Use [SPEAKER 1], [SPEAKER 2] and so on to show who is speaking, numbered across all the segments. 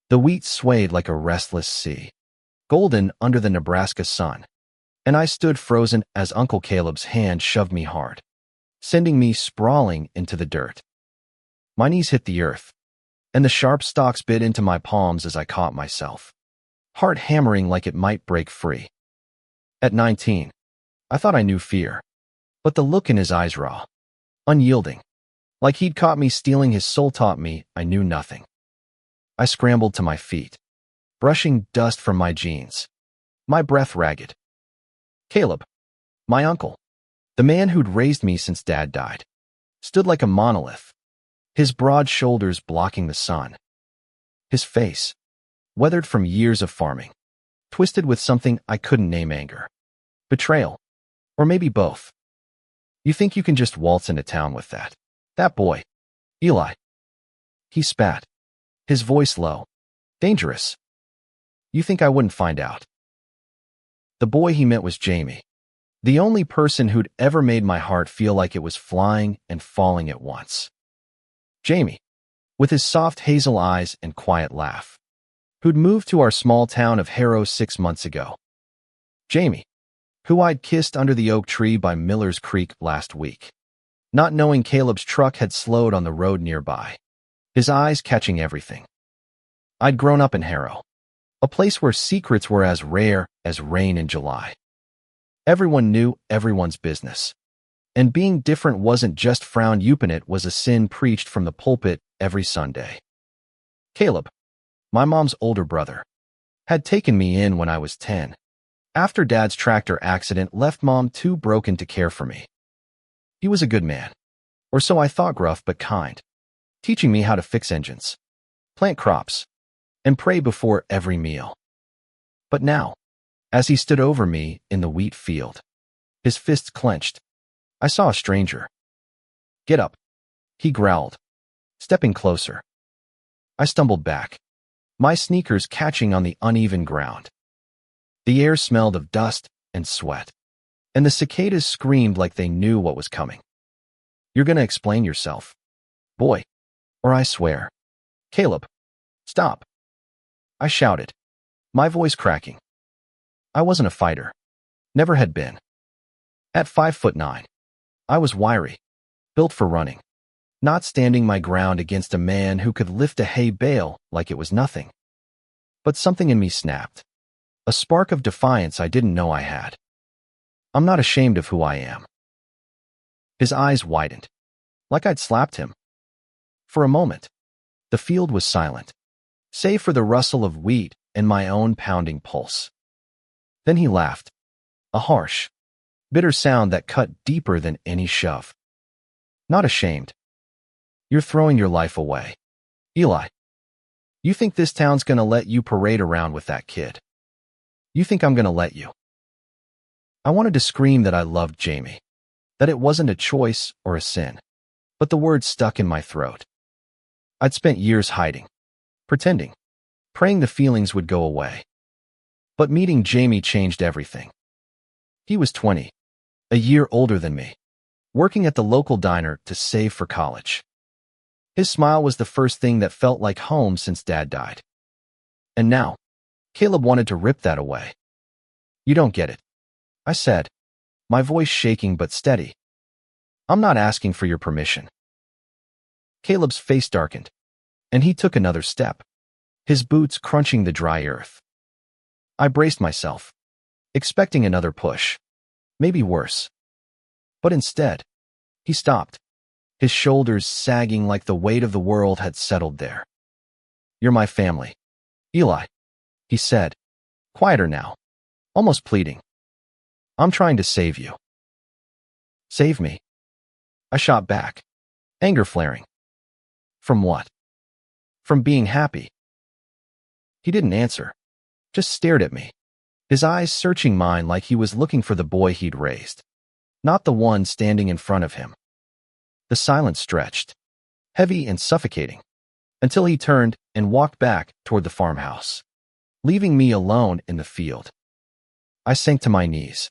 [SPEAKER 1] The wheat swayed like a restless sea, golden under the Nebraska sun, and I stood frozen as Uncle Caleb's hand shoved me hard, sending me sprawling into the dirt. My knees hit the earth, and the sharp stalks bit into my palms as I caught myself, heart hammering like it might break free. At 19, I thought I knew fear, but the look in his eyes raw, unyielding, like he'd caught me stealing his soul taught me I knew nothing. I scrambled to my feet, brushing dust from my jeans, my breath ragged. Caleb, my uncle, the man who'd raised me since Dad died, stood like a monolith, his broad shoulders blocking the sun. His face, weathered from years of farming, twisted with something I couldn't name: anger, betrayal, or maybe both. You think you can just waltz into town with that? That boy, Eli. He spat, his voice low. Dangerous. You think I wouldn't find out? The boy he meant was Jamie, the only person who'd ever made my heart feel like it was flying and falling at once. Jamie, with his soft hazel eyes and quiet laugh, who'd moved to our small town of Harrow 6 months ago. Jamie, who I'd kissed under the oak tree by Miller's Creek last week, not knowing Caleb's truck had slowed on the road nearby, his eyes catching everything. I'd grown up in Harrow, a place where secrets were as rare as rain in July. Everyone knew everyone's business, and being different wasn't just frowned upon, it was a sin preached from the pulpit every Sunday. Caleb, my mom's older brother, had taken me in when I was 10, after Dad's tractor accident left Mom too broken to care for me. He was a good man, or so I thought, gruff but kind, teaching me how to fix engines, plant crops, and pray before every meal. But now, as he stood over me in the wheat field, his fists clenched, I saw a stranger. Get up, he growled, stepping closer. I stumbled back, my sneakers catching on the uneven ground. The air smelled of dust and sweat, and the cicadas screamed like they knew what was coming. You're gonna explain yourself, boy, or I swear. Caleb, stop, I shouted, my voice cracking. I wasn't a fighter, never had been. At 5'9", I was wiry, built for running, not standing my ground against a man who could lift a hay bale like it was nothing. But something in me snapped, a spark of defiance I didn't know I had. I'm not ashamed of who I am. His eyes widened, like I'd slapped him. For a moment, the field was silent, save for the rustle of wheat and my own pounding pulse. Then he laughed, a harsh, bitter sound that cut deeper than any shove. Not ashamed. You're throwing your life away, Eli. You think this town's gonna let you parade around with that kid? You think I'm gonna let you? I wanted to scream that I loved Jamie, that it wasn't a choice or a sin, but the words stuck in my throat. I'd spent years hiding, pretending, praying the feelings would go away. But meeting Jamie changed everything. He was 20, a year older than me, working at the local diner to save for college. His smile was the first thing that felt like home since Dad died. And now, Caleb wanted to rip that away. You don't get it, I said, my voice shaking but steady. I'm not asking for your permission. Caleb's face darkened, and he took another step, his boots crunching the dry earth. I braced myself, expecting another push, maybe worse. But instead, he stopped, his shoulders sagging like the weight of the world had settled there. You're my family, Eli, he said, quieter now, almost pleading. I'm trying to save you. Save me? I shot back, anger flaring. From what? From being happy. He didn't answer, just stared at me, his eyes searching mine like he was looking for the boy he'd raised, not the one standing in front of him. The silence stretched, heavy and suffocating, until he turned and walked back toward the farmhouse, leaving me alone in the field. I sank to my knees,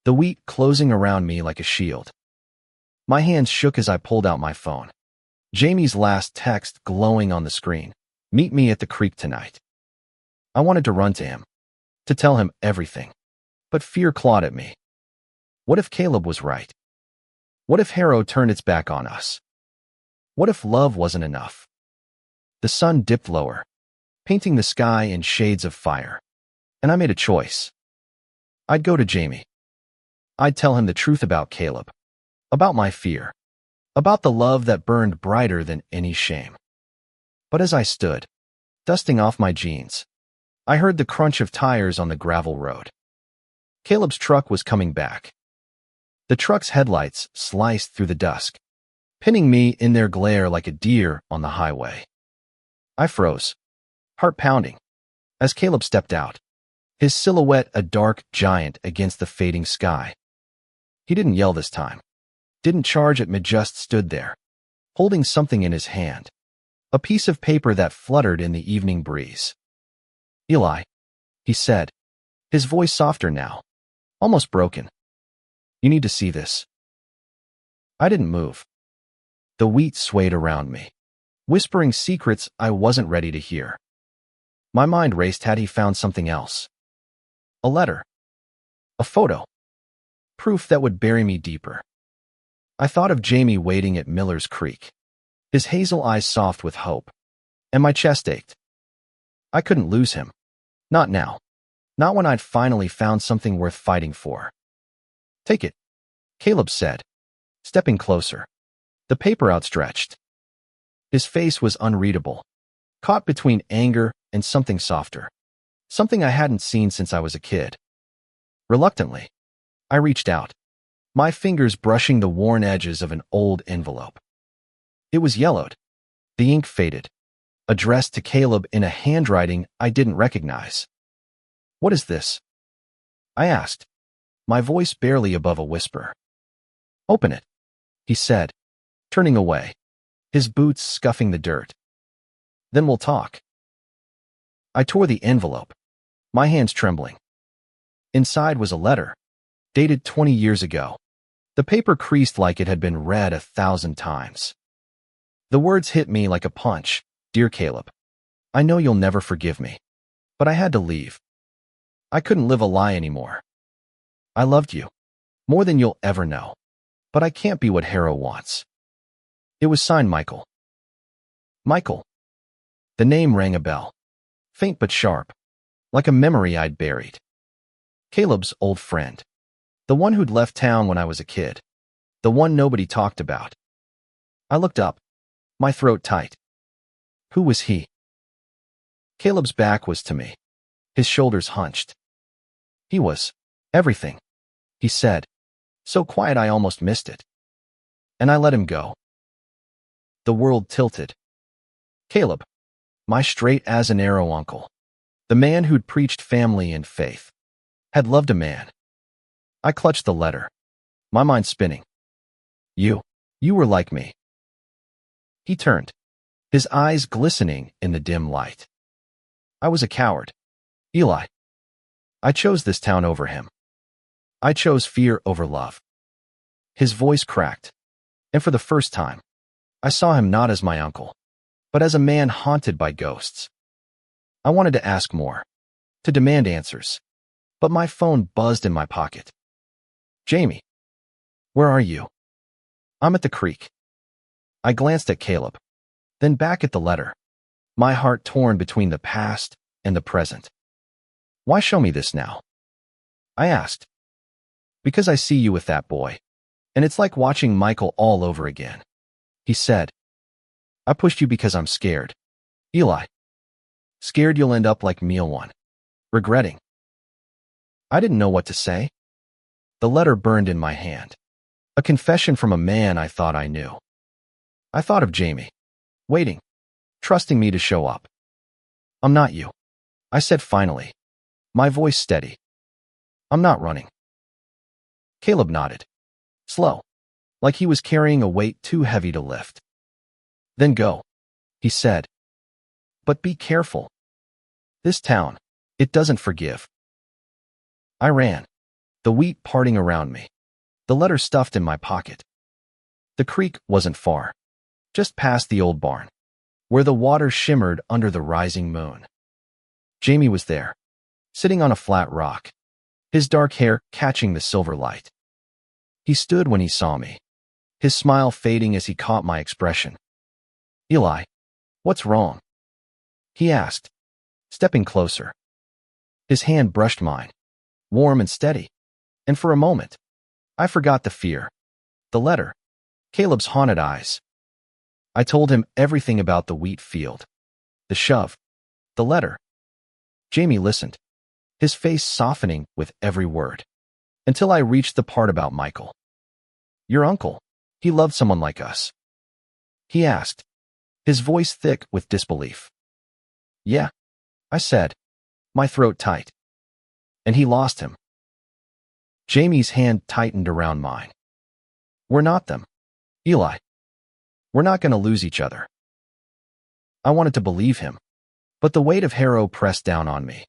[SPEAKER 1] the wheat closing around me like a shield. My hands shook as I pulled out my phone, Jamie's last text glowing on the screen. Meet me at the creek tonight. I wanted to run to him, to tell him everything, but fear clawed at me. What if Caleb was right? What if Harrow turned its back on us? What if love wasn't enough? The sun dipped lower, painting the sky in shades of fire, and I made a choice. I'd go to Jamie. I'd tell him the truth about Caleb, about my fear, about the love that burned brighter than any shame. But as I stood, dusting off my jeans, I heard the crunch of tires on the gravel road. Caleb's truck was coming back. The truck's headlights sliced through the dusk, pinning me in their glare like a deer on the highway. I froze, heart pounding, as Caleb stepped out, his silhouette a dark giant against the fading sky. He didn't yell this time, didn't charge at me, just stood there, holding something in his hand, a piece of paper that fluttered in the evening breeze. "Eli," he said, his voice softer now, almost broken. "You need to see this." I didn't move. The wheat swayed around me, whispering secrets I wasn't ready to hear. My mind raced. Had he found something else? A letter. A photo. Proof that would bury me deeper. I thought of Jamie waiting at Miller's Creek, his hazel eyes soft with hope, and my chest ached. I couldn't lose him. Not now. Not when I'd finally found something worth fighting for. "Take it," Caleb said, stepping closer, the paper outstretched. His face was unreadable, caught between anger and something softer, something I hadn't seen since I was a kid. Reluctantly, I reached out, my fingers brushing the worn edges of an old envelope. It was yellowed, the ink faded, addressed to Caleb in a handwriting I didn't recognize. "What is this?" I asked, my voice barely above a whisper. "Open it," he said, turning away, his boots scuffing the dirt. "Then we'll talk." I tore the envelope, my hands trembling. Inside was a letter, dated 20 years ago. The paper creased like it had been read 1,000 times. The words hit me like a punch. "Dear Caleb, I know you'll never forgive me, but I had to leave. I couldn't live a lie anymore. I loved you, more than you'll ever know, but I can't be what Harrow wants." It was signed Michael. Michael. The name rang a bell, faint but sharp, like a memory I'd buried. Caleb's old friend. The one who'd left town when I was a kid. The one nobody talked about. I looked up, my throat tight. Who was he? Caleb's back was to me, his shoulders hunched. He was everything, he said, so quiet I almost missed it. And I let him go. The world tilted. Caleb, my straight as an arrow uncle, the man who'd preached family and faith, had loved a man. I clutched the letter, my mind spinning. You were like me. He turned, his eyes glistening in the dim light. I was a coward. Eli. I chose this town over him. I chose fear over love. His voice cracked, and for the first time, I saw him not as my uncle, but as a man haunted by ghosts. I wanted to ask more, to demand answers, but my phone buzzed in my pocket. Jamie, where are you? I'm at the creek. I glanced at Caleb, then back at the letter, my heart torn between the past and the present. Why show me this now? I asked. Because I see you with that boy, and it's like watching Michael all over again. He said. I pushed you because I'm scared. Eli. Scared you'll end up like Meal One, regretting. I didn't know what to say. The letter burned in my hand, a confession from a man I thought I knew. I thought of Jamie, waiting, trusting me to show up. I'm not you, I said finally, my voice steady. I'm not running. Caleb nodded, slow, like he was carrying a weight too heavy to lift. Then go, he said. But be careful. This town, it doesn't forgive. I ran, the wheat parting around me, the letter stuffed in my pocket. The creek wasn't far, just past the old barn, where the water shimmered under the rising moon. Jamie was there, sitting on a flat rock, his dark hair catching the silver light. He stood when he saw me, his smile fading as he caught my expression. "Eli, what's wrong?" he asked, stepping closer. His hand brushed mine, warm and steady, and for a moment, I forgot the fear. The letter, Caleb's haunted eyes. I told him everything about the wheat field, the shove, the letter. Jamie listened, his face softening with every word, until I reached the part about Michael. "Your uncle, he loved someone like us?" he asked, his voice thick with disbelief. "Yeah," I said, my throat tight. "And he lost him." Jamie's hand tightened around mine. "We're not them, Eli. We're not going to lose each other." I wanted to believe him, but the weight of Harrow pressed down on me.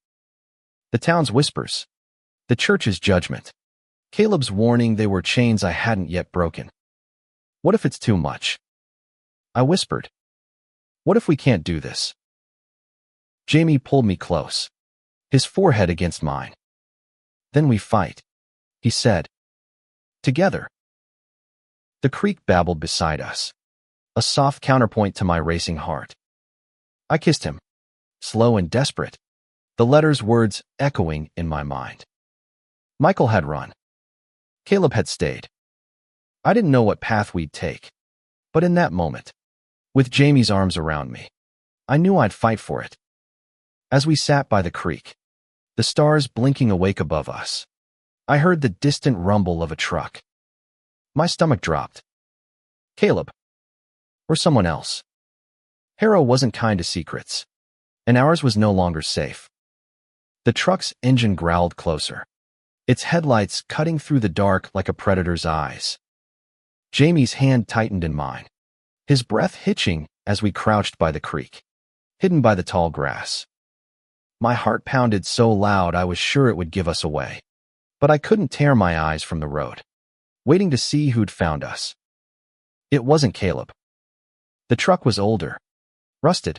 [SPEAKER 1] The town's whispers, the church's judgment, Caleb's warning, they were chains I hadn't yet broken. What if it's too much? I whispered. What if we can't do this? Jamie pulled me close, his forehead against mine. "Then we fight," he said. "Together." The creek babbled beside us, a soft counterpoint to my racing heart. I kissed him, slow and desperate, the letter's words echoing in my mind. Michael had run. Caleb had stayed. I didn't know what path we'd take, but in that moment, with Jamie's arms around me, I knew I'd fight for it. As we sat by the creek, the stars blinking awake above us, I heard the distant rumble of a truck. My stomach dropped. Caleb. Or someone else. Harrow wasn't kind to secrets, and ours was no longer safe. The truck's engine growled closer, its headlights cutting through the dark like a predator's eyes. Jamie's hand tightened in mine, his breath hitching as we crouched by the creek, hidden by the tall grass. My heart pounded so loud I was sure it would give us away, but I couldn't tear my eyes from the road, waiting to see who'd found us. It wasn't Caleb. The truck was older, rusted,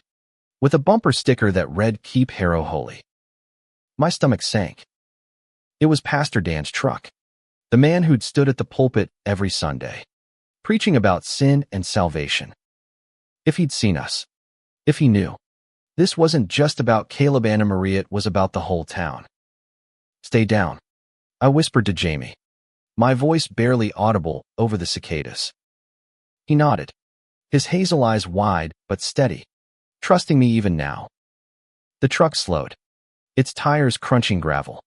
[SPEAKER 1] with a bumper sticker that read "Keep Harrow Holy." My stomach sank. It was Pastor Dan's truck, the man who'd stood at the pulpit every Sunday, preaching about sin and salvation. If he'd seen us, if he knew, this wasn't just about Caleb and Maria, it was about the whole town. "Stay down," I whispered to Jamie, my voice barely audible over the cicadas. He nodded, his hazel eyes wide but steady, trusting me even now. The truck slowed, its tires crunching gravel,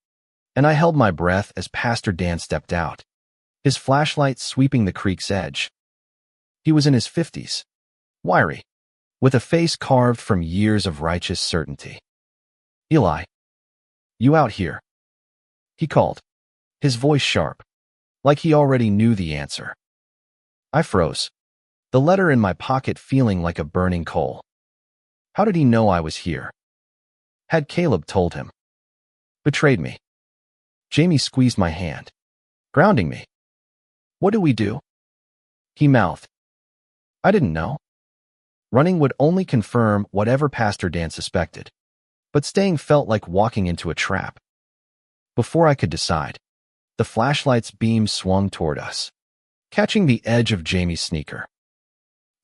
[SPEAKER 1] and I held my breath as Pastor Dan stepped out, his flashlight sweeping the creek's edge. He was in his 50s, wiry, with a face carved from years of righteous certainty. "Eli, you out here?" he called, his voice sharp, like he already knew the answer. I froze, the letter in my pocket feeling like a burning coal. How did he know I was here? Had Caleb told him? Betrayed me. Jamie squeezed my hand, grounding me. "What do we do?" he mouthed. I didn't know. Running would only confirm whatever Pastor Dan suspected, but staying felt like walking into a trap. Before I could decide, the flashlight's beam swung toward us, catching the edge of Jamie's sneaker.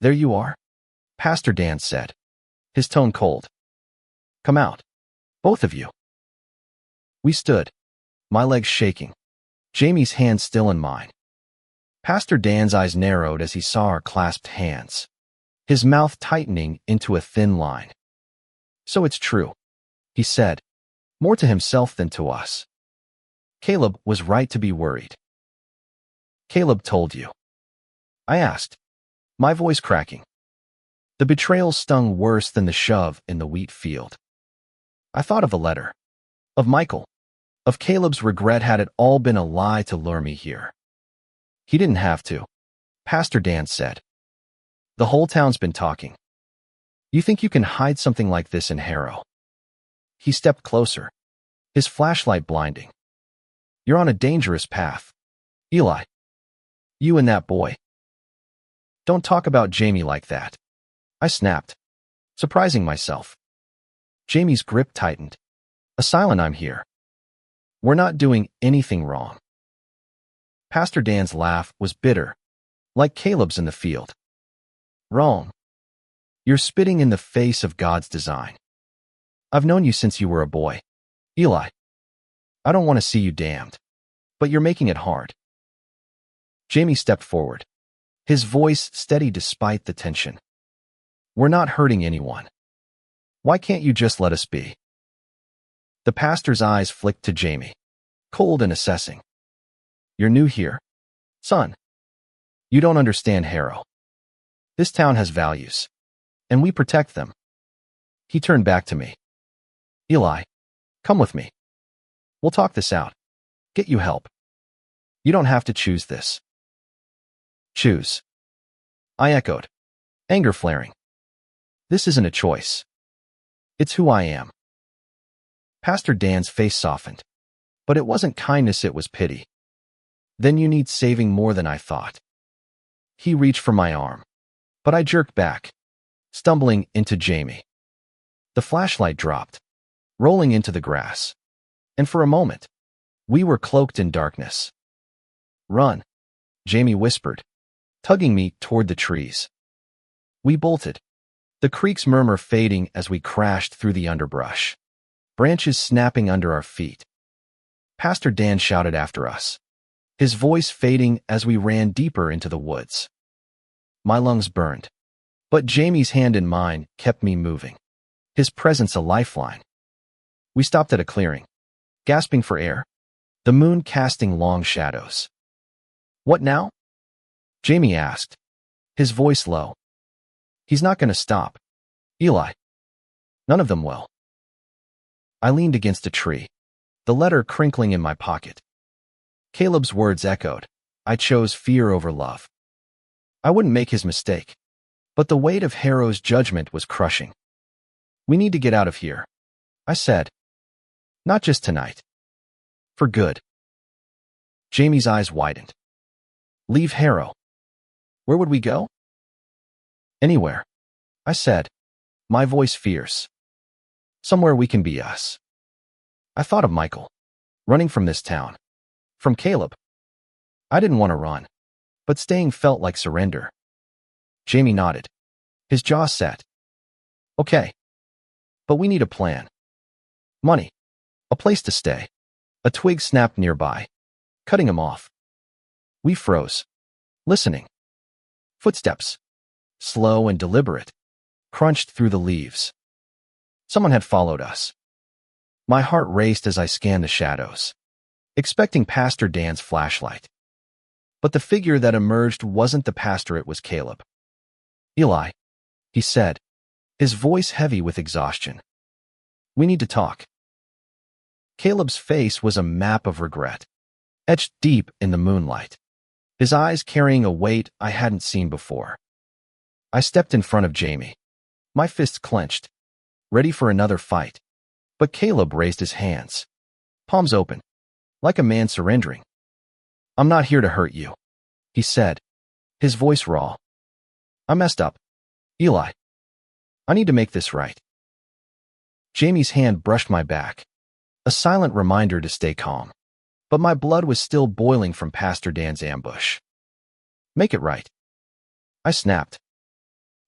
[SPEAKER 1] "There you are," Pastor Dan said, his tone cold. "Come out, both of you." We stood, my legs shaking, Jamie's hand still in mine. Pastor Dan's eyes narrowed as he saw our clasped hands, his mouth tightening into a thin line. "So it's true," he said, more to himself than to us. "Caleb was right to be worried." "Caleb told you?" I asked, my voice cracking. The betrayal stung worse than the shove in the wheat field. I thought of the letter, of Michael, of Caleb's regret. Had it all been a lie to lure me here? "He didn't have to," Pastor Dan said. "The whole town's been talking. You think you can hide something like this in Harrow?" He stepped closer, his flashlight blinding. "You're on a dangerous path, Eli. You and that boy." "Don't talk about Jamie like that," I snapped, surprising myself. Jamie's grip tightened. "Asylum, I'm here. We're not doing anything wrong." Pastor Dan's laugh was bitter, like Caleb's in the field. "Wrong. You're spitting in the face of God's design. I've known you since you were a boy. Eli, I don't want to see you damned, but you're making it hard." Jamie stepped forward, his voice steady despite the tension. "We're not hurting anyone. Why can't you just let us be?" The pastor's eyes flicked to Jamie, cold and assessing. "You're new here, son. You don't understand Harrow. This town has values, and we protect them." He turned back to me. "Eli, come with me. We'll talk this out. Get you help. You don't have to choose this." "Choose?" I echoed, anger flaring. "This isn't a choice. It's who I am." Pastor Dan's face softened, but it wasn't kindness, it was pity. "Then you need saving more than I thought." He reached for my arm, but I jerked back, stumbling into Jamie. The flashlight dropped, rolling into the grass, and for a moment, we were cloaked in darkness. "Run," Jamie whispered, tugging me toward the trees. We bolted, the creek's murmur fading as we crashed through the underbrush, branches snapping under our feet. Pastor Dan shouted after us, his voice fading as we ran deeper into the woods. My lungs burned, but Jamie's hand in mine kept me moving, his presence a lifeline. We stopped at a clearing, gasping for air, the moon casting long shadows. "What now?" Jamie asked, his voice low. "He's not going to stop, Eli. None of them will." I leaned against a tree, the letter crinkling in my pocket. Caleb's words echoed. I chose fear over love. I wouldn't make his mistake, but the weight of Harrow's judgment was crushing. "We need to get out of here," I said. "Not just tonight. For good." Jamie's eyes widened. "Leave Harrow? Where would we go?" "Anywhere," I said, my voice fierce. "Somewhere we can be us." I thought of Michael, running from this town, from Caleb. I didn't want to run, but staying felt like surrender. Jamie nodded, his jaw set. "Okay, but we need a plan. Money, a place to stay." A twig snapped nearby, cutting him off. We froze, listening. Footsteps, slow and deliberate, crunched through the leaves. Someone had followed us. My heart raced as I scanned the shadows, expecting Pastor Dan's flashlight. But the figure that emerged wasn't the pastor, it was Caleb. "Eli," he said, his voice heavy with exhaustion. "We need to talk." Caleb's face was a map of regret, etched deep in the moonlight, his eyes carrying a weight I hadn't seen before. I stepped in front of Jamie, my fists clenched, ready for another fight. But Caleb raised his hands, palms open, like a man surrendering. "I'm not here to hurt you," he said, his voice raw. "I messed up, Eli. I need to make this right." Jamie's hand brushed my back, a silent reminder to stay calm, but my blood was still boiling from Pastor Dan's ambush. "Make it right," I snapped.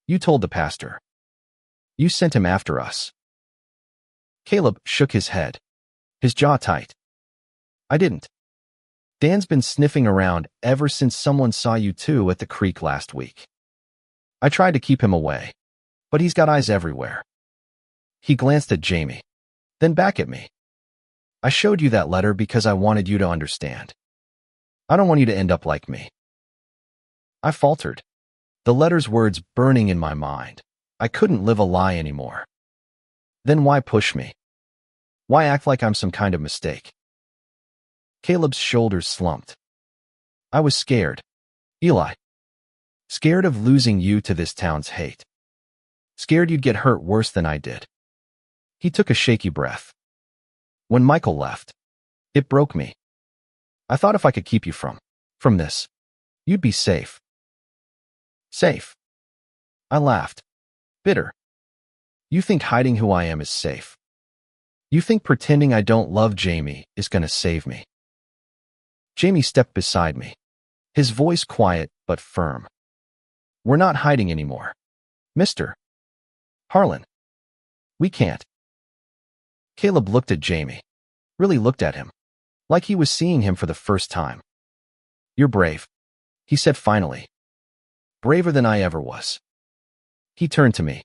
[SPEAKER 1] "You told the pastor. You sent him after us." Caleb shook his head, his jaw tight. "I didn't. Dan's been sniffing around ever since someone saw you two at the creek last week. I tried to keep him away, but he's got eyes everywhere." He glanced at Jamie, then back at me. "I showed you that letter because I wanted you to understand. I don't want you to end up like me." I faltered, the letter's words burning in my mind. I couldn't live a lie anymore. Then why push me? Why act like I'm some kind of mistake? Caleb's shoulders slumped. "I was scared, Eli. Scared of losing you to this town's hate. Scared you'd get hurt worse than I did." He took a shaky breath. "When Michael left, it broke me. I thought if I could keep you from this, you'd be safe." "Safe?" I laughed, bitter. You think hiding who I am is safe. You think pretending I don't love Jamie is gonna save me. Jamie stepped beside me, his voice quiet but firm. We're not hiding anymore. Mr. Harlan. We can't. Caleb looked at Jamie, really looked at him, like he was seeing him for the first time. You're brave, he said finally. Braver than I ever was. He turned to me,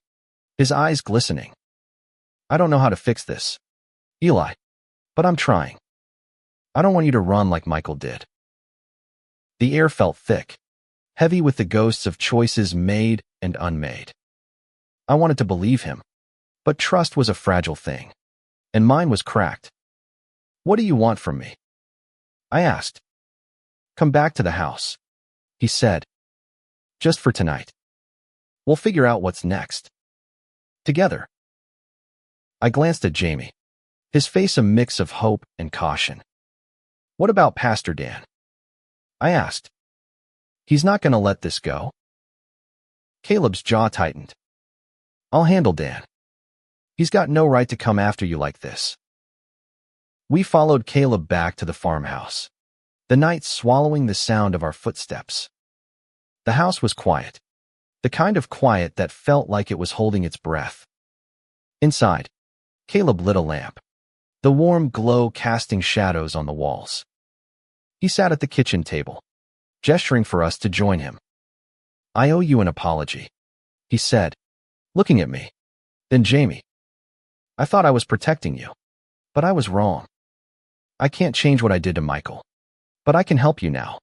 [SPEAKER 1] his eyes glistening. I don't know how to fix this, Eli, but I'm trying. I don't want you to run like Michael did. The air felt thick, heavy with the ghosts of choices made and unmade. I wanted to believe him, but trust was a fragile thing, and mine was cracked. What do you want from me? I asked. Come back to the house, he said. Just for tonight. We'll figure out what's next. Together. I glanced at Jamie, his face a mix of hope and caution. What about Pastor Dan? I asked. He's not going to let this go. Caleb's jaw tightened. I'll handle Dan. He's got no right to come after you like this. We followed Caleb back to the farmhouse, the night swallowing the sound of our footsteps. The house was quiet, the kind of quiet that felt like it was holding its breath. Inside, Caleb lit a lamp, the warm glow casting shadows on the walls. He sat at the kitchen table, gesturing for us to join him. I owe you an apology, he said, looking at me. Then Jamie. I thought I was protecting you, but I was wrong. I can't change what I did to Michael, but I can help you now.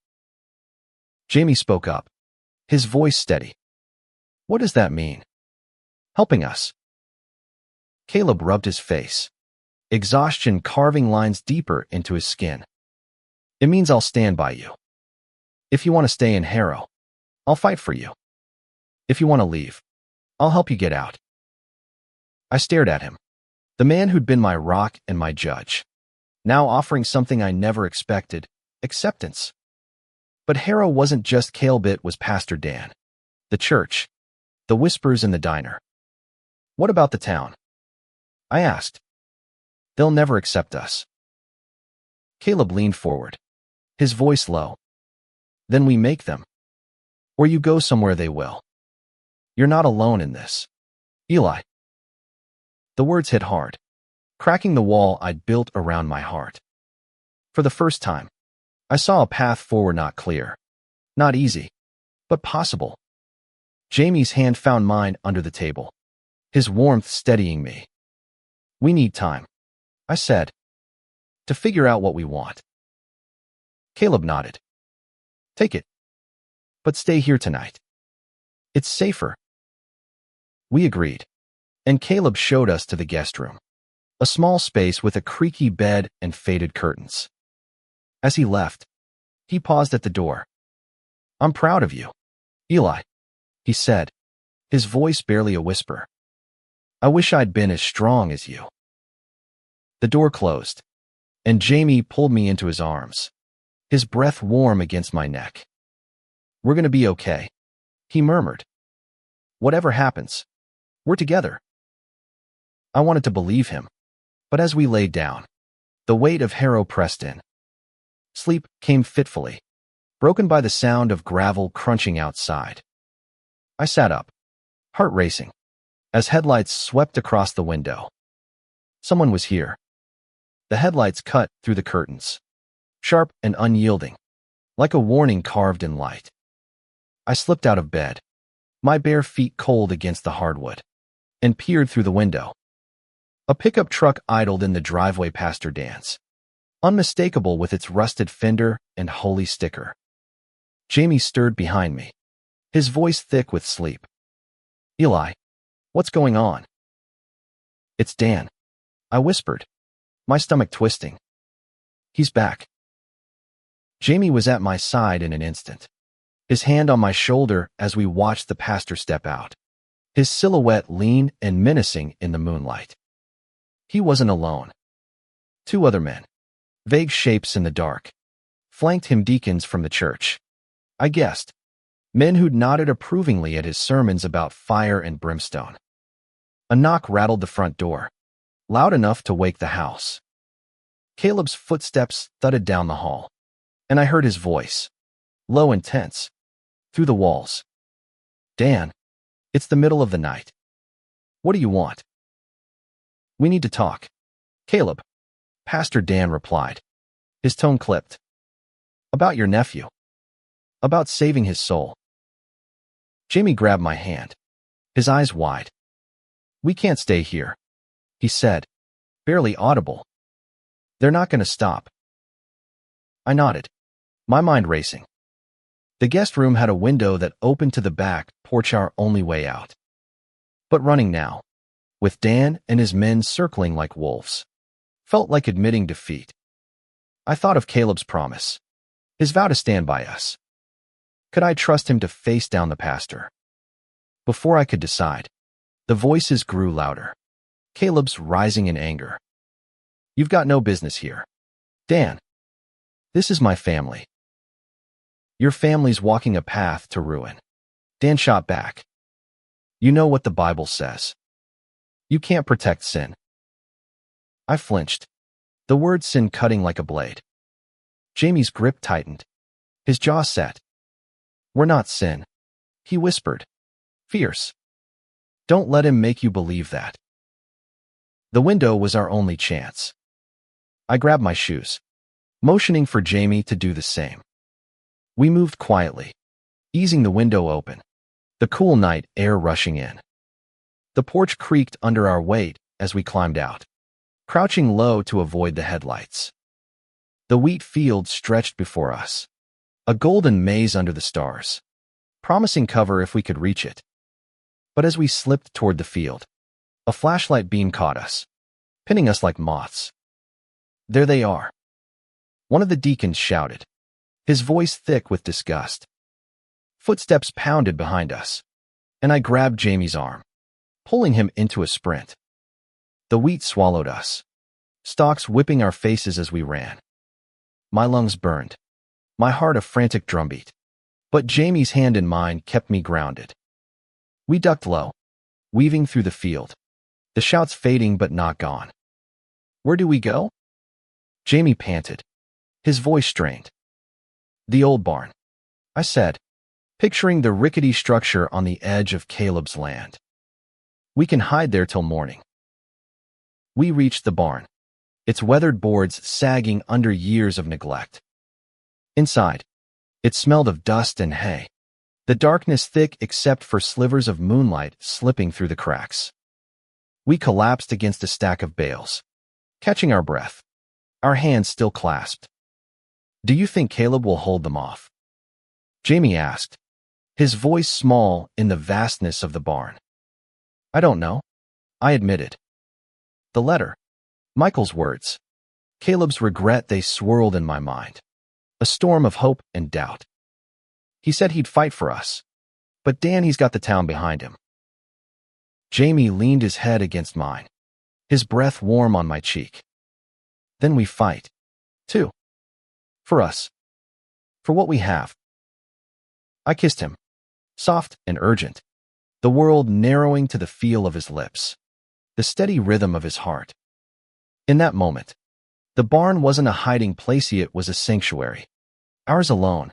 [SPEAKER 1] Jamie spoke up, his voice steady. What does that mean? Helping us. Caleb rubbed his face, exhaustion carving lines deeper into his skin. It means I'll stand by you. If you want to stay in Harrow, I'll fight for you. If you want to leave, I'll help you get out. I stared at him, the man who'd been my rock and my judge, now offering something I never expected, acceptance. But Harrow wasn't just Caleb, it was Pastor Dan, the church, the whispers in the diner. What about the town? I asked. They'll never accept us. Caleb leaned forward, his voice low. Then we make them. Or you go somewhere they will. You're not alone in this, Eli. The words hit hard, cracking the wall I'd built around my heart. For the first time, I saw a path forward, not clear, not easy, but possible. Jamie's hand found mine under the table, his warmth steadying me. We need time, I said, to figure out what we want. Caleb nodded. Take it. But stay here tonight. It's safer. We agreed, and Caleb showed us to the guest room, a small space with a creaky bed and faded curtains. As he left, he paused at the door. I'm proud of you, Eli, he said, his voice barely a whisper. I wish I'd been as strong as you. The door closed, and Jamie pulled me into his arms, his breath warm against my neck. We're going to be okay, he murmured. Whatever happens, we're together. I wanted to believe him, but as we laid down, the weight of Harrow pressed in. Sleep came fitfully, broken by the sound of gravel crunching outside. I sat up, heart racing, as headlights swept across the window. Someone was here. The headlights cut through the curtains, sharp and unyielding, like a warning carved in light. I slipped out of bed, my bare feet cold against the hardwood, and peered through the window. A pickup truck idled in the driveway past Pastor Dan's, unmistakable with its rusted fender and holy sticker. Jamie stirred behind me, his voice thick with sleep. Eli, what's going on? It's Dan, I whispered, my stomach twisting. He's back. Jamie was at my side in an instant, his hand on my shoulder as we watched the pastor step out, his silhouette lean and menacing in the moonlight. He wasn't alone. 2 other men, vague shapes in the dark, flanked him, deacons from the church. I guessed, men who'd nodded approvingly at his sermons about fire and brimstone. A knock rattled the front door, loud enough to wake the house. Caleb's footsteps thudded down the hall, and I heard his voice, low and tense, through the walls. Dan, it's the middle of the night. What do you want? We need to talk. Caleb, Pastor Dan replied. His tone clipped. About your nephew. About saving his soul. Jamie grabbed my hand, his eyes wide. We can't stay here, he said, barely audible. They're not going to stop. I nodded, my mind racing. The guest room had a window that opened to the back porch, our only way out. But running now, with Dan and his men circling like wolves, felt like admitting defeat. I thought of Caleb's promise, his vow to stand by us. Could I trust him to face down the pastor? Before I could decide, the voices grew louder, Caleb's rising in anger. You've got no business here. Dan, this is my family. Your family's walking a path to ruin. Dan shot back. You know what the Bible says. You can't protect sin. I flinched, the word sin cutting like a blade. Jamie's grip tightened, his jaw set. We're not sin, he whispered, fierce. Don't let him make you believe that. The window was our only chance. I grabbed my shoes, motioning for Jamie to do the same. We moved quietly, easing the window open, the cool night air rushing in. The porch creaked under our weight as we climbed out, crouching low to avoid the headlights. The wheat field stretched before us, a golden maze under the stars, promising cover if we could reach it. But as we slipped toward the field, a flashlight beam caught us, pinning us like moths. There they are. One of the deacons shouted, his voice thick with disgust. Footsteps pounded behind us, and I grabbed Jamie's arm, pulling him into a sprint. The wheat swallowed us, stalks whipping our faces as we ran. My lungs burned, my heart a frantic drumbeat, but Jamie's hand in mine kept me grounded. We ducked low, weaving through the field, the shouts fading but not gone. Where do we go? Jamie panted, his voice strained. The old barn, I said, picturing the rickety structure on the edge of Caleb's land. We can hide there till morning. We reached the barn, its weathered boards sagging under years of neglect. Inside, it smelled of dust and hay, the darkness thick except for slivers of moonlight slipping through the cracks. We collapsed against a stack of bales, catching our breath, our hands still clasped. Do you think Caleb will hold them off? Jamie asked, his voice small in the vastness of the barn. I don't know, I admitted. The letter, Michael's words, Caleb's regret, they swirled in my mind, a storm of hope and doubt. He said he'd fight for us, but Dan, he's got the town behind him. Jamie leaned his head against mine, his breath warm on my cheek. Then we fight, too. For us. For what we have. I kissed him, soft and urgent, the world narrowing to the feel of his lips, the steady rhythm of his heart. In that moment, the barn wasn't a hiding place, it was a sanctuary, ours alone.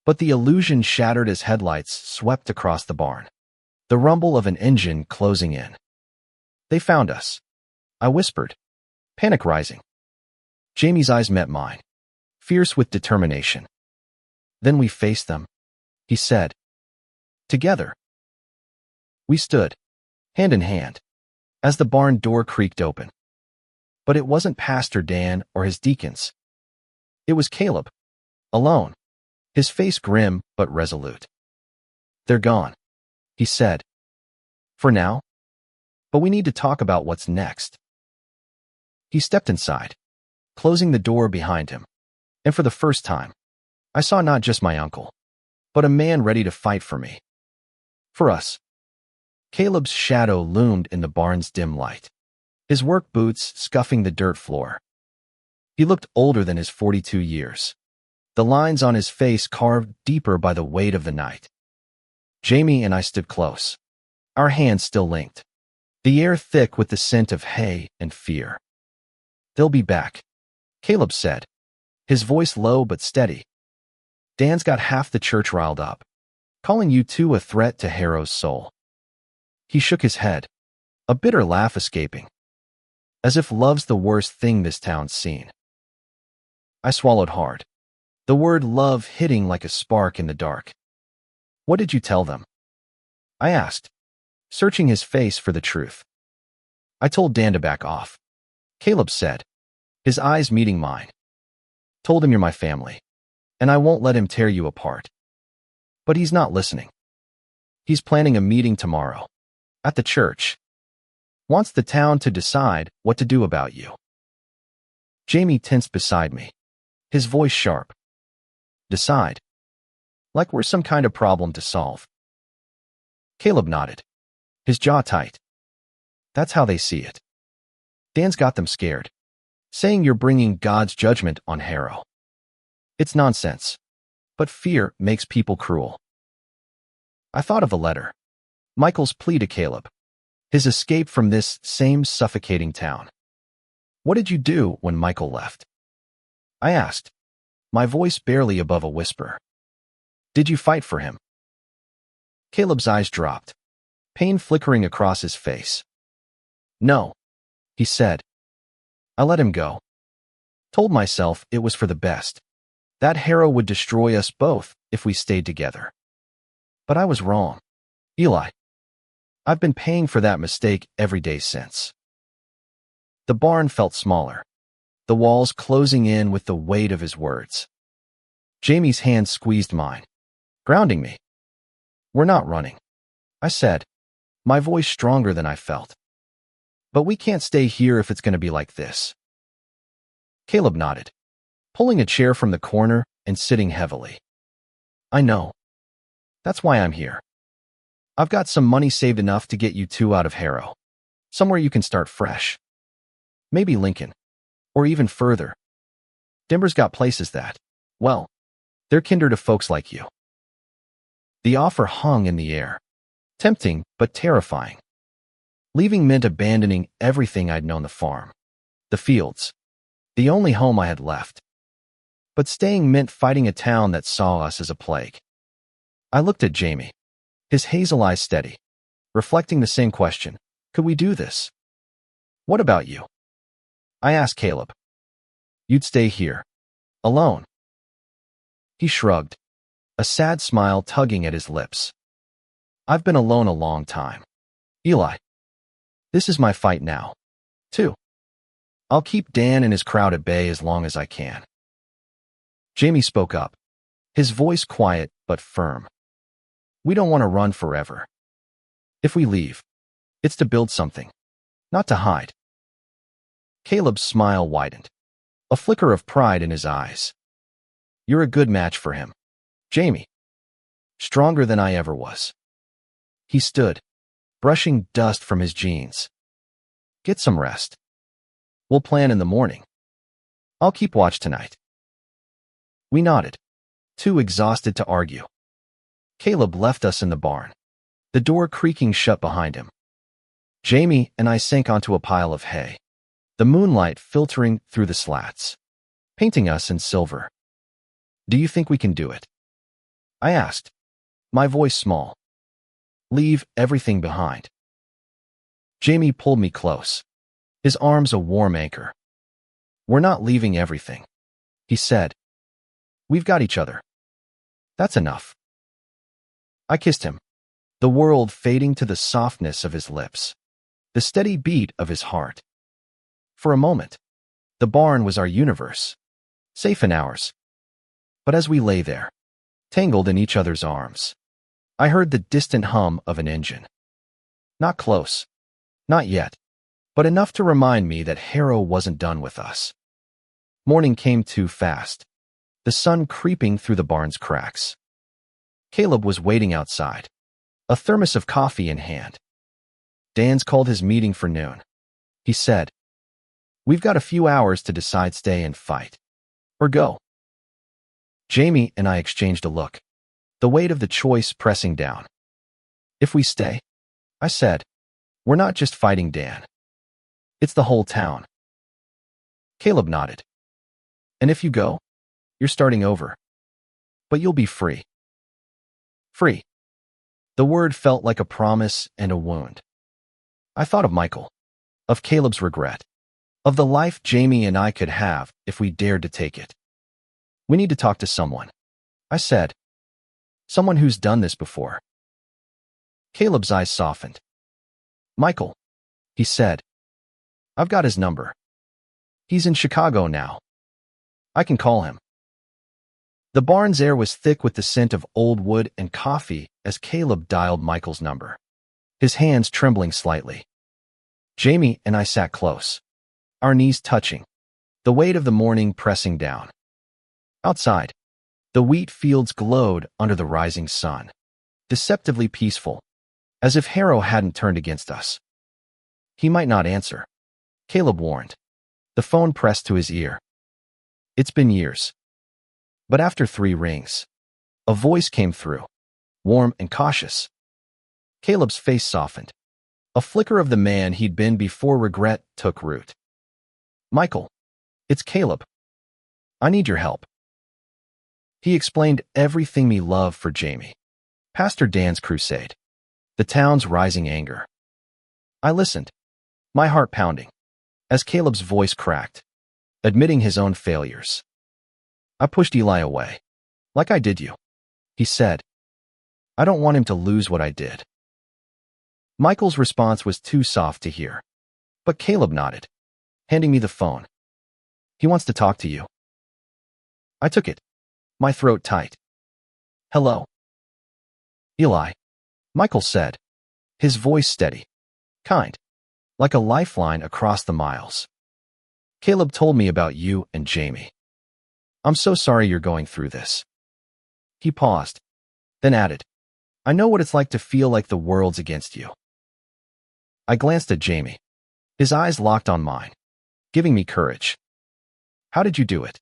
[SPEAKER 1] But the illusion shattered as headlights swept across the barn, the rumble of an engine closing in. They found us, I whispered, panic rising. Jamie's eyes met mine, fierce with determination. Then we faced them, he said. Together. We stood, hand in hand, as the barn door creaked open. But it wasn't Pastor Dan or his deacons. It was Caleb, alone, his face grim but resolute. They're gone, he said. For now. But we need to talk about what's next. He stepped inside, closing the door behind him. And for the first time, I saw not just my uncle, but a man ready to fight for me. For us. Caleb's shadow loomed in the barn's dim light, his work boots scuffing the dirt floor. He looked older than his 42 years, the lines on his face carved deeper by the weight of the night. Jamie and I stood close, our hands still linked, the air thick with the scent of hay and fear. "They'll be back," Caleb said, his voice low but steady. "Dan's got half the church riled up, calling you two a threat to Harrow's soul." He shook his head, a bitter laugh escaping, as if love's the worst thing this town's seen. I swallowed hard, the word love hitting like a spark in the dark. "What did you tell them?" I asked, searching his face for the truth. "I told Dan to back off," Caleb said, his eyes meeting mine. "Told him you're my family, and I won't let him tear you apart. But he's not listening. He's planning a meeting tomorrow, at the church. Wants the town to decide what to do about you." Jamie tensed beside me, his voice sharp. "Decide? Like we're some kind of problem to solve." Caleb nodded, his jaw tight. "That's how they see it. Dan's got them scared, saying you're bringing God's judgment on Harrow. It's nonsense, but fear makes people cruel." I thought of the letter, Michael's plea to Caleb, his escape from this same suffocating town. "What did you do when Michael left?" I asked, my voice barely above a whisper. "Did you fight for him?" Caleb's eyes dropped, pain flickering across his face. "No," he said. "I let him go. Told myself it was for the best, that Harrow would destroy us both if we stayed together. But I was wrong, Eli. I've been paying for that mistake every day since." The barn felt smaller, the walls closing in with the weight of his words. Jamie's hand squeezed mine, grounding me. "We're not running," I said, my voice stronger than I felt. "But we can't stay here if it's going to be like this." Caleb nodded, pulling a chair from the corner and sitting heavily. "I know. That's why I'm here. I've got some money saved enough to get you two out of Harrow, somewhere you can start fresh. Maybe Lincoln, or even further. Denver's got places that, well, they're kinder to folks like you." The offer hung in the air, tempting but terrifying. Leaving meant abandoning everything I'd known: the farm, the fields, the only home I had left. But staying meant fighting a town that saw us as a plague. I looked at Jamie, his hazel eyes steady, reflecting the same question: could we do this? "What about you?" I asked Caleb. "You'd stay here, alone?" He shrugged, a sad smile tugging at his lips. "I've been alone a long time, Eli. This is my fight now, too. I'll keep Dan and his crowd at bay as long as I can." Jamie spoke up, his voice quiet but firm. "We don't want to run forever. If we leave, it's to build something, not to hide." Caleb's smile widened, a flicker of pride in his eyes. "You're a good match for him, Jamie. Stronger than I ever was." He stood, brushing dust from his jeans. "Get some rest. We'll plan in the morning. I'll keep watch tonight." We nodded, too exhausted to argue. Caleb left us in the barn, the door creaking shut behind him. Jamie and I sank onto a pile of hay, the moonlight filtering through the slats, painting us in silver. "Do you think we can do it?" I asked, my voice small. "Leave everything behind?" Jamie pulled me close, his arms a warm anchor. "We're not leaving everything," he said. "We've got each other. That's enough." I kissed him, the world fading to the softness of his lips, the steady beat of his heart. For a moment, the barn was our universe, safe in ours. But as we lay there, tangled in each other's arms, I heard the distant hum of an engine. Not close, not yet, but enough to remind me that Harrow wasn't done with us. Morning came too fast, the sun creeping through the barn's cracks. Caleb was waiting outside, a thermos of coffee in hand. "Dan's called his meeting for noon," he said. "We've got a few hours to decide stay and fight, or go." Jamie and I exchanged a look, the weight of the choice pressing down. "If we stay," I said, We're not just fighting Dan. It's the whole town. Caleb nodded. And if you go, you're starting over. But you'll be free. Free. The word felt like a promise and a wound. I thought of Michael, of Caleb's regret, of the life Jamie and I could have if we dared to take it. We need to talk to someone, I said. Someone who's done this before. Caleb's eyes softened. Michael, he said. I've got his number. He's in Chicago now. I can call him. The barn's air was thick with the scent of old wood and coffee as Caleb dialed Michael's number, his hands trembling slightly. Jamie and I sat close, our knees touching, the weight of the morning pressing down. Outside, the wheat fields glowed under the rising sun, deceptively peaceful, as if Harrow hadn't turned against us. He might not answer, Caleb warned, the phone pressed to his ear. It's been years. But after 3 rings, a voice came through, warm and cautious. Caleb's face softened, a flicker of the man he'd been before regret took root. Michael, it's Caleb. I need your help. He explained everything he loved for Jamie, Pastor Dan's crusade, the town's rising anger. I listened, my heart pounding, as Caleb's voice cracked, admitting his own failures. I pushed Eli away, like I did you, he said. I don't want him to lose what I did. Michael's response was too soft to hear, but Caleb nodded, handing me the phone. He wants to talk to you. I took it, my throat tight. Hello. Eli, Michael said, his voice steady, kind, like a lifeline across the miles. Caleb told me about you and Jamie. I'm so sorry you're going through this. He paused, then added, I know what it's like to feel like the world's against you. I glanced at Jamie, his eyes locked on mine, giving me courage. How did you do it?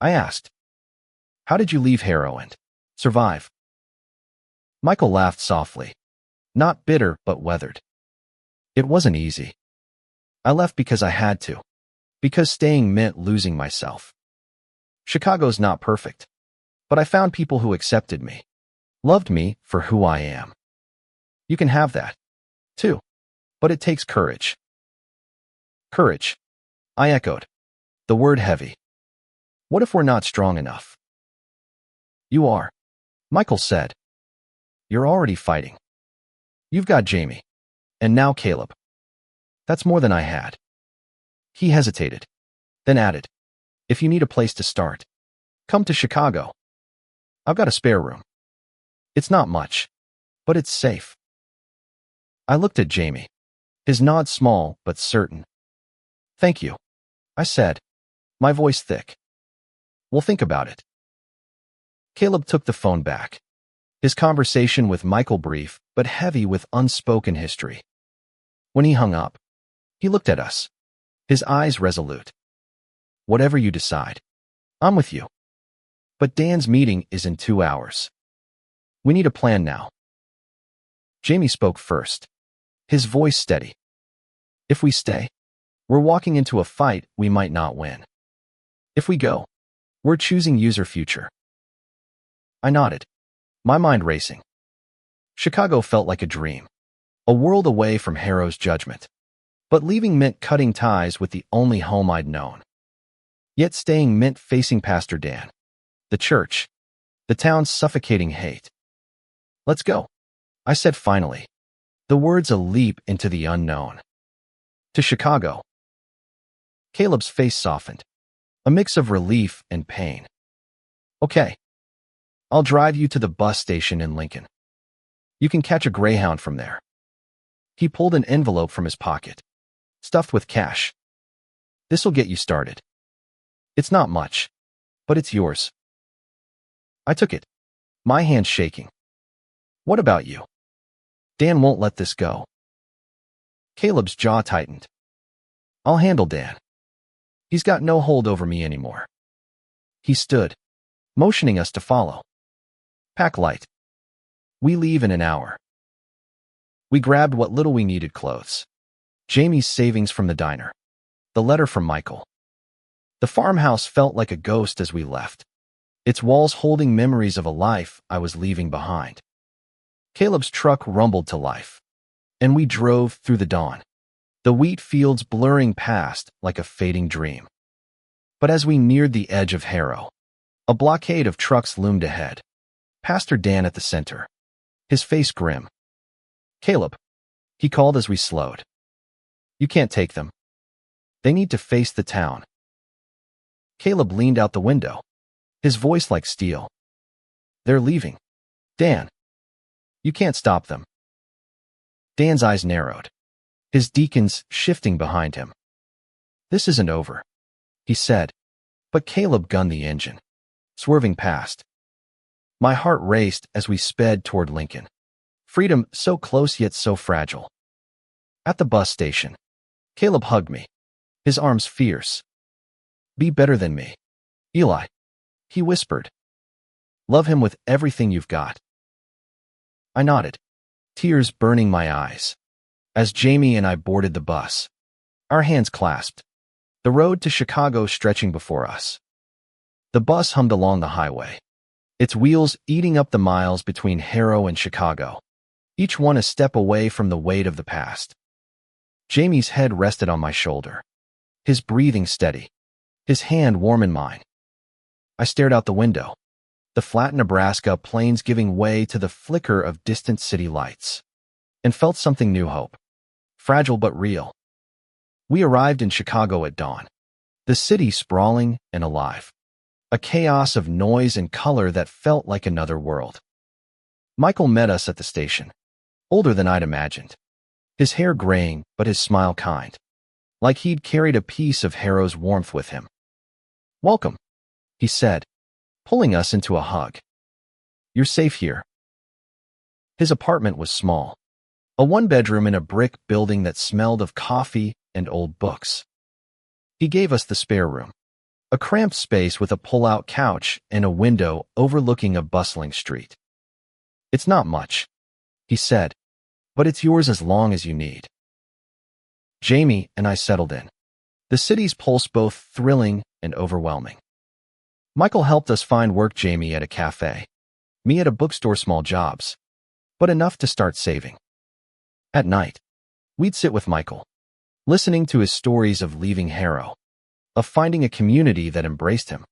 [SPEAKER 1] I asked. How did you leave Harrow and survive? Michael laughed softly, not bitter but weathered. It wasn't easy. I left because I had to, because staying meant losing myself. Chicago's not perfect, but I found people who accepted me, loved me for who I am. You can have that, too, but it takes courage. Courage, I echoed, the word heavy. What if we're not strong enough? You are, Michael said. You're already fighting. You've got Jamie, and now Caleb. That's more than I had. He hesitated, then added, if you need a place to start, come to Chicago. I've got a spare room. It's not much, but it's safe. I looked at Jamie, his nod small but certain. Thank you, I said, my voice thick. We'll think about it. Caleb took the phone back, his conversation with Michael brief but heavy with unspoken history. When he hung up, he looked at us, his eyes resolute. Whatever you decide, I'm with you. But Dan's meeting is in 2 hours. We need a plan now. Jamie spoke first, his voice steady. If we stay, we're walking into a fight we might not win. If we go, we're choosing user future. I nodded, my mind racing. Chicago felt like a dream, a world away from Harrow's judgment. But leaving meant cutting ties with the only home I'd known. Yet staying meant facing Pastor Dan, the church, the town's suffocating hate. Let's go, I said finally, the words a leap into the unknown. To Chicago. Caleb's face softened, a mix of relief and pain. Okay. I'll drive you to the bus station in Lincoln. You can catch a Greyhound from there. He pulled an envelope from his pocket, stuffed with cash. This'll get you started. It's not much, but it's yours. I took it, my hand shaking. What about you? Dan won't let this go. Caleb's jaw tightened. I'll handle Dan. He's got no hold over me anymore. He stood, motioning us to follow. Pack light. We leave in an hour. We grabbed what little we needed: clothes, Jamie's savings from the diner, the letter from Michael. The farmhouse felt like a ghost as we left, its walls holding memories of a life I was leaving behind. Caleb's truck rumbled to life, and we drove through the dawn, the wheat fields blurring past like a fading dream. But as we neared the edge of Harrow, a blockade of trucks loomed ahead, Pastor Dan at the center, his face grim. "Caleb," he called as we slowed. "You can't take them. They need to face the town." Caleb leaned out the window, his voice like steel. "They're leaving. Dan. You can't stop them." Dan's eyes narrowed, his deacons shifting behind him. "This isn't over," he said, but Caleb gunned the engine, swerving past. My heart raced as we sped toward Lincoln. Freedom so close yet so fragile. At the bus station, Caleb hugged me, his arms fierce. "Be better than me, Eli," he whispered. "Love him with everything you've got." I nodded, tears burning my eyes, as Jamie and I boarded the bus, our hands clasped, the road to Chicago stretching before us. The bus hummed along the highway, its wheels eating up the miles between Harrow and Chicago, each one a step away from the weight of the past. Jamie's head rested on my shoulder, his breathing steady, his hand warm in mine. I stared out the window, the flat Nebraska plains giving way to the flicker of distant city lights, and felt something new: hope, fragile but real. We arrived in Chicago at dawn, the city sprawling and alive, a chaos of noise and color that felt like another world. Michael met us at the station, older than I'd imagined, his hair graying but his smile kind, like he'd carried a piece of Harrow's warmth with him. "Welcome," he said, pulling us into a hug. "You're safe here." His apartment was small, a one-bedroom in a brick building that smelled of coffee and old books. He gave us the spare room, a cramped space with a pull-out couch and a window overlooking a bustling street. "It's not much," he said, "but it's yours as long as you need." Jamie and I settled in, the city's pulse both thrilling and overwhelming. Michael helped us find work, Jamie at a cafe, me at a bookstore, small jobs, but enough to start saving. At night, we'd sit with Michael, listening to his stories of leaving Harrow, of finding a community that embraced him.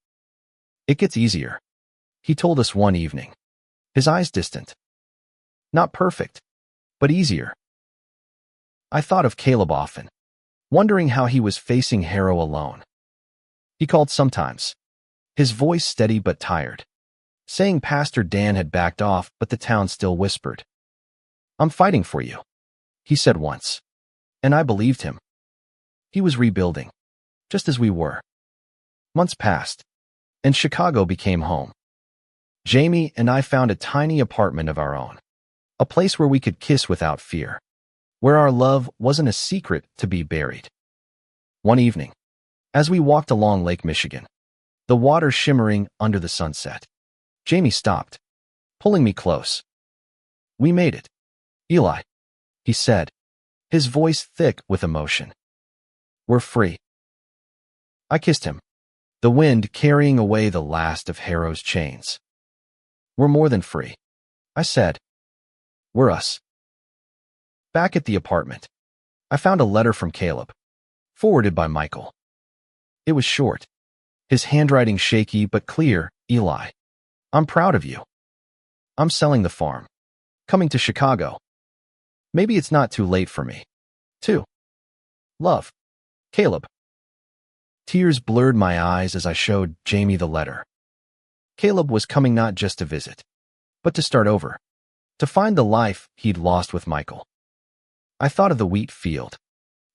[SPEAKER 1] "It gets easier," he told us one evening, his eyes distant. "Not perfect, but easier." I thought of Caleb often, wondering how he was facing Harrow alone. He called sometimes, his voice steady but tired, saying Pastor Dan had backed off, but the town still whispered. "I'm fighting for you," he said once, and I believed him. He was rebuilding, just as we were. Months passed, and Chicago became home. Jamie and I found a tiny apartment of our own, a place where we could kiss without fear, where our love wasn't a secret to be buried. One evening, as we walked along Lake Michigan, the water shimmering under the sunset, Jamie stopped, pulling me close. "We made it, Eli," he said, his voice thick with emotion. "We're free." I kissed him, the wind carrying away the last of Harrow's chains. "We're more than free," I said. "We're us." Back at the apartment, I found a letter from Caleb, forwarded by Michael. It was short, his handwriting shaky but clear. "Eli, I'm proud of you. I'm selling the farm, coming to Chicago. Maybe it's not too late for me, too. Love, Caleb." Tears blurred my eyes as I showed Jamie the letter. Caleb was coming not just to visit, but to start over, to find the life he'd lost with Michael. I thought of the wheat field,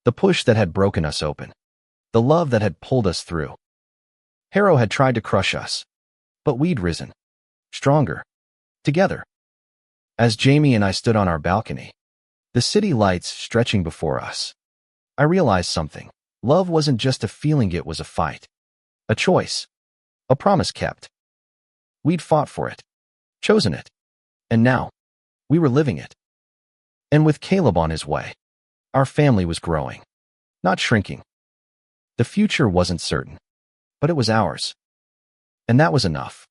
[SPEAKER 1] the push that had broken us open, the love that had pulled us through. Harrow had tried to crush us, but we'd risen, stronger, together. As Jamie and I stood on our balcony, the city lights stretching before us, I realized something. Love wasn't just a feeling, it was a fight, a choice, a promise kept. We'd fought for it, chosen it, and now we were living it. And with Caleb on his way, our family was growing, not shrinking. The future wasn't certain, but it was ours. And that was enough.